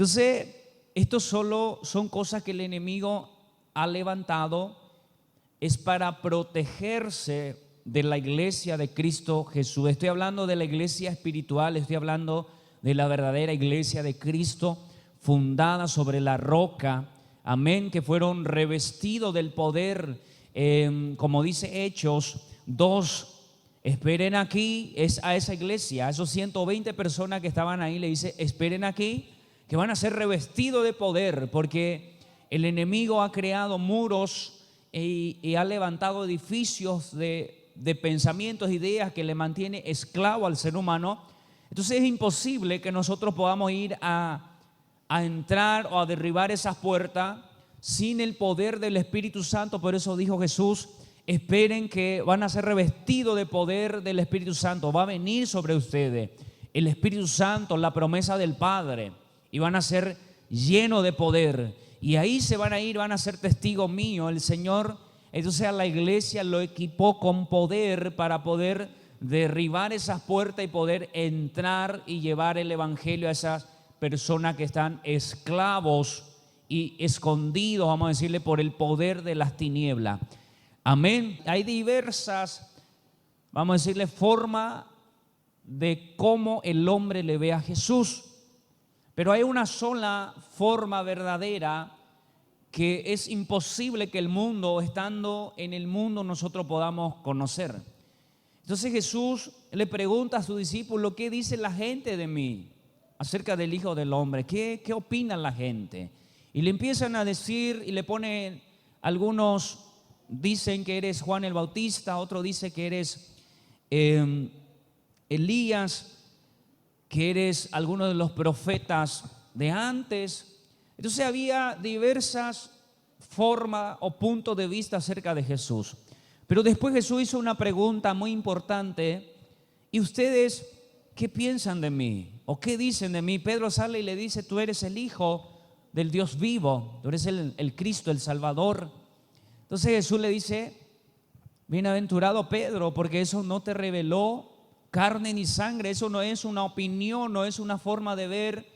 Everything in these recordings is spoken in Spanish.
Entonces, esto solo son cosas que el enemigo ha levantado, es para protegerse de la iglesia de Cristo Jesús. Estoy hablando de la iglesia espiritual, estoy hablando de la verdadera iglesia de Cristo, fundada sobre la roca, amén, que fueron revestidos del poder, como dice Hechos 2. Esperen aquí, es a esa iglesia, a esos 120 personas que estaban ahí, le dice, esperen aquí, que van a ser revestidos de poder, porque el enemigo ha creado muros y ha levantado edificios de pensamientos, ideas que le mantiene esclavo al ser humano. Entonces es imposible que nosotros podamos ir a entrar o a derribar esas puertas sin el poder del Espíritu Santo. Por eso dijo Jesús, esperen que van a ser revestidos de poder del Espíritu Santo. Va a venir sobre ustedes el Espíritu Santo, la promesa del Padre, y van a ser llenos de poder. Y ahí se van a ir, van a ser testigos míos. El Señor, entonces, a la iglesia lo equipó con poder para poder derribar esas puertas y poder entrar y llevar el evangelio a esas personas que están esclavos y escondidos, vamos a decirle, por el poder de las tinieblas. Amén. Hay diversas, vamos a decirle, formas de cómo el hombre le ve a Jesús, pero hay una sola forma verdadera que es imposible que el mundo, estando en el mundo, nosotros podamos conocer. Entonces Jesús le pregunta a sus discípulos, ¿qué dice la gente de mí acerca del Hijo del Hombre? ¿Qué opina la gente? Y le empiezan a decir y le ponen, algunos dicen que eres Juan el Bautista, otro dice que eres Elías, que eres alguno de los profetas de antes. Entonces había diversas formas o puntos de vista acerca de Jesús. Pero después Jesús hizo una pregunta muy importante: ¿y ustedes qué piensan de mí? ¿O qué dicen de mí? Pedro sale y le dice, tú eres el Hijo del Dios vivo, tú eres el Cristo, el Salvador. Entonces Jesús le dice, bienaventurado Pedro, porque eso no te reveló carne ni sangre, eso no es una opinión, no es una forma de ver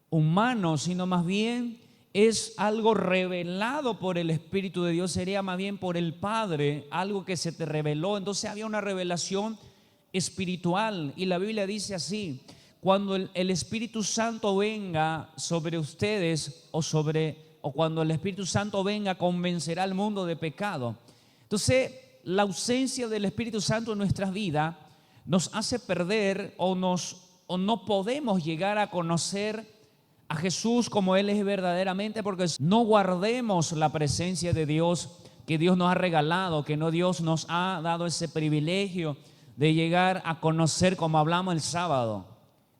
humano, sino más bien es algo revelado por el Espíritu de Dios, sería más bien por el Padre, algo que se te reveló. Entonces había una revelación espiritual, y la Biblia dice así: cuando el Espíritu Santo venga sobre ustedes, o cuando el Espíritu Santo venga, convencerá al mundo de pecado. Entonces la ausencia del Espíritu Santo en nuestras vidas nos hace perder o no podemos llegar a conocer a Jesús como Él es verdaderamente, porque no guardemos la presencia de Dios que Dios nos ha regalado, que no Dios nos ha dado ese privilegio de llegar a conocer, como hablamos el sábado.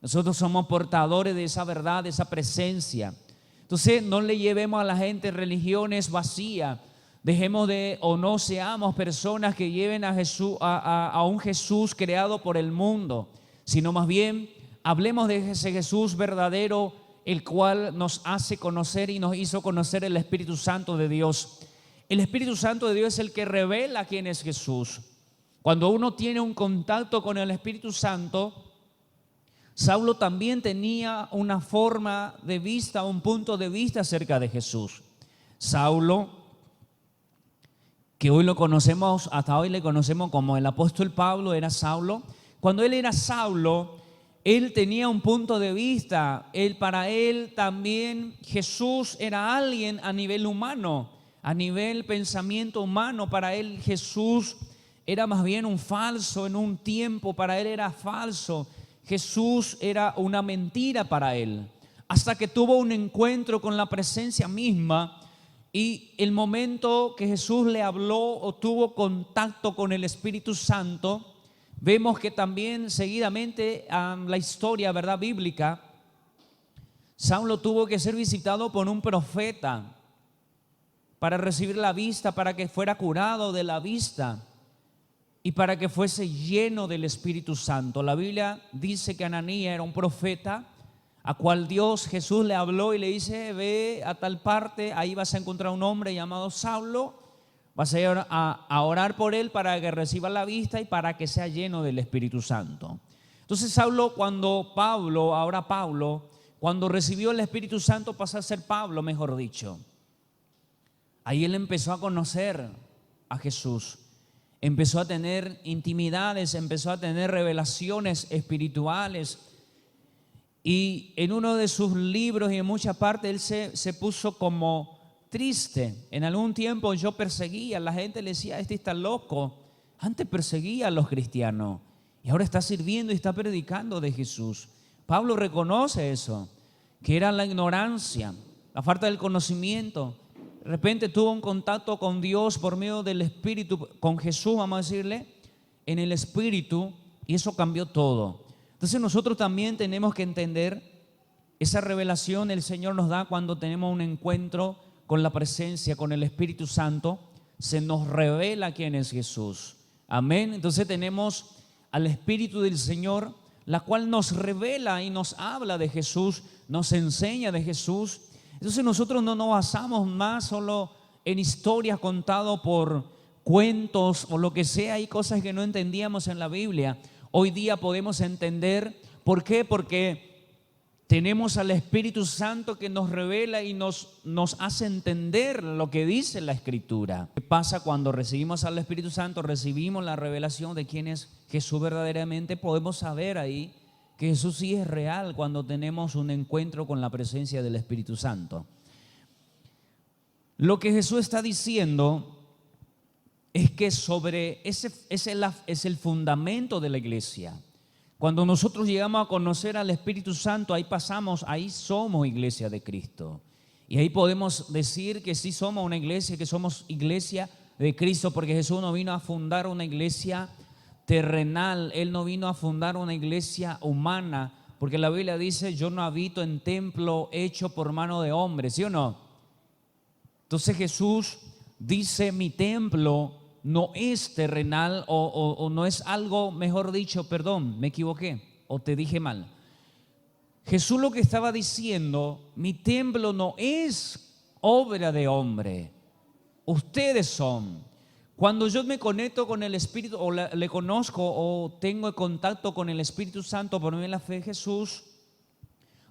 Nosotros somos portadores de esa verdad, de esa presencia. Entonces no le llevemos a la gente religiones vacías. Dejemos de, o no seamos personas que lleven a Jesús, a un Jesús creado por el mundo, sino más bien hablemos de ese Jesús verdadero, el cual nos hace conocer y nos hizo conocer el Espíritu Santo de Dios. El Espíritu Santo de Dios es el que revela quién es Jesús. Cuando uno tiene un contacto con el Espíritu Santo, Saulo también tenía una forma de vista, un punto de vista acerca de Jesús. Saulo, que hoy lo conocemos, hasta hoy le conocemos como el apóstol Pablo, era Saulo. Cuando él era Saulo, él tenía un punto de vista. Para él también Jesús era alguien a nivel humano, a nivel pensamiento humano. Para él Jesús era más bien un falso en un tiempo, para él era falso. Jesús era una mentira para él, hasta que tuvo un encuentro con la presencia misma. Y el momento que Jesús le habló o tuvo contacto con el Espíritu Santo, vemos que también seguidamente la historia, ¿verdad?, bíblica, Saulo tuvo que ser visitado por un profeta para recibir la vista, para que fuera curado de la vista y para que fuese lleno del Espíritu Santo. La Biblia dice que Ananías era un profeta a cual Jesús le habló y le dice, ve a tal parte, ahí vas a encontrar un hombre llamado Saulo, vas a ir a orar por él para que reciba la vista y para que sea lleno del Espíritu Santo. Entonces Saulo, Pablo, Cuando recibió el Espíritu Santo pasó a ser Pablo, mejor dicho. Ahí él empezó a conocer a Jesús. Empezó a tener intimidades, empezó a tener revelaciones espirituales. Y en uno de sus libros y en muchas partes él se puso como triste. En algún tiempo yo perseguía, la gente le decía, este está loco. Antes perseguía a los cristianos y ahora está sirviendo y está predicando de Jesús. Pablo reconoce eso, que era la ignorancia, la falta del conocimiento. De repente tuvo un contacto con Dios por medio del Espíritu, con Jesús, vamos a decirle, en el Espíritu, y eso cambió todo. Entonces nosotros también tenemos que entender esa revelación el Señor nos da cuando tenemos un encuentro con la presencia, con el Espíritu Santo. Se nos revela quién es Jesús. Amén. Entonces tenemos al Espíritu del Señor, la cual nos revela y nos habla de Jesús, nos enseña de Jesús. Entonces nosotros no nos basamos más solo en historias contadas por cuentos o lo que sea. Hay cosas que no entendíamos en la Biblia. Hoy día podemos entender. ¿Por qué? Porque tenemos al Espíritu Santo que nos revela y nos hace entender lo que dice la Escritura. ¿Qué pasa cuando recibimos al Espíritu Santo? Recibimos la revelación de quién es Jesús verdaderamente. Podemos saber ahí que Jesús sí es real cuando tenemos un encuentro con la presencia del Espíritu Santo. Lo que Jesús está diciendo es que sobre ese es el fundamento de la iglesia. Cuando nosotros llegamos a conocer al Espíritu Santo, ahí somos iglesia de Cristo. Y ahí podemos decir que sí somos una iglesia, que somos iglesia de Cristo, porque Jesús no vino a fundar una iglesia terrenal, Él no vino a fundar una iglesia humana, porque la Biblia dice, yo no habito en templo hecho por mano de hombres, ¿sí o no? Entonces Jesús dice, mi templo no es terrenal o no es algo, mejor dicho, perdón, me equivoqué o te dije mal. Jesús lo que estaba diciendo, mi templo no es obra de hombre, ustedes son. Cuando yo me conecto con el Espíritu o le conozco o tengo contacto con el Espíritu Santo por medio de la fe de Jesús,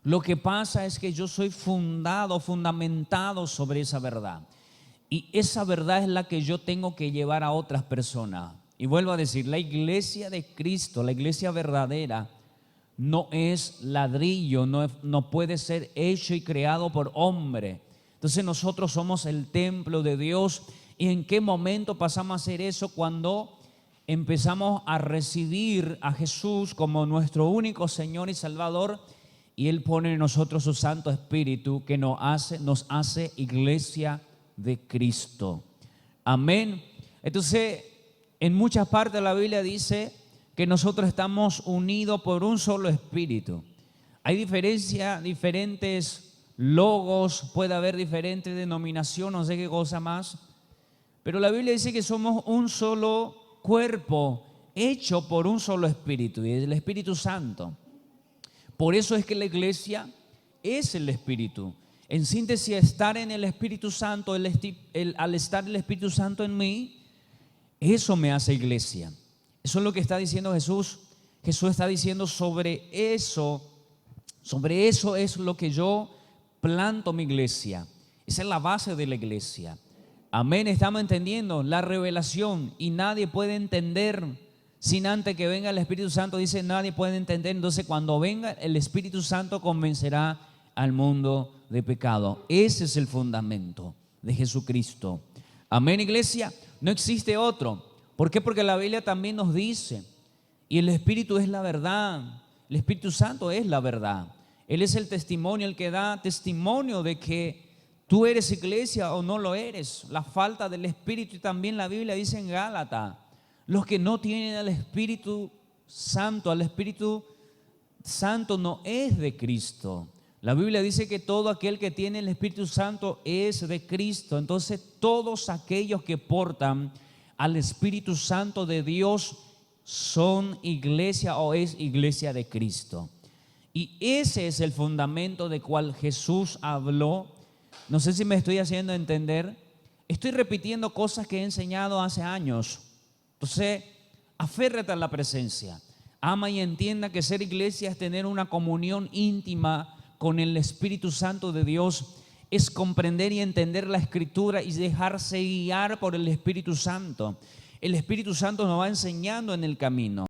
lo que pasa es que yo soy fundamentado sobre esa verdad. Y esa verdad es la que yo tengo que llevar a otras personas. Y vuelvo a decir, la iglesia de Cristo, la iglesia verdadera, no es ladrillo, no puede ser hecho y creado por hombre. Entonces nosotros somos el templo de Dios. ¿Y en qué momento pasamos a hacer eso? Cuando empezamos a recibir a Jesús como nuestro único Señor y Salvador, y Él pone en nosotros su Santo Espíritu que nos hace iglesia de Cristo. Amén. Entonces, en muchas partes de la Biblia dice que nosotros estamos unidos por un solo espíritu. Hay diferentes logos, puede haber diferentes denominaciones, no sé qué cosa más, pero la Biblia dice que somos un solo cuerpo hecho por un solo espíritu, y es el Espíritu Santo. Por eso es que la iglesia es el Espíritu. En síntesis, estar en el Espíritu Santo, al estar el Espíritu Santo en mí, eso me hace iglesia. Eso es lo que está diciendo Jesús. Jesús está diciendo sobre eso es lo que yo planto mi iglesia. Esa es la base de la iglesia. Amén, estamos entendiendo la revelación, y nadie puede entender sin antes que venga el Espíritu Santo. Dice, nadie puede entender. Entonces cuando venga el Espíritu Santo convencerá al mundo de pecado. Ese es el fundamento de Jesucristo. Amén, iglesia. No existe otro. ¿Por qué? Porque la Biblia también nos dice, y el Espíritu es la verdad. El Espíritu Santo es la verdad. Él es el testimonio, el que da testimonio de que tú eres iglesia o no lo eres. La falta del Espíritu, y también la Biblia dice en Gálatas, los que no tienen al Espíritu Santo no es de Cristo. La Biblia dice que todo aquel que tiene el Espíritu Santo es de Cristo. Entonces todos aquellos que portan al Espíritu Santo de Dios son iglesia o es iglesia de Cristo. Y ese es el fundamento de cual Jesús habló. No sé si me estoy haciendo entender. Estoy repitiendo cosas que he enseñado hace años. Entonces, aférrate a la presencia. Ama y entienda que ser iglesia es tener una comunión íntima con el Espíritu Santo de Dios es comprender y entender la Escritura y dejarse guiar por el Espíritu Santo. El Espíritu Santo nos va enseñando en el camino.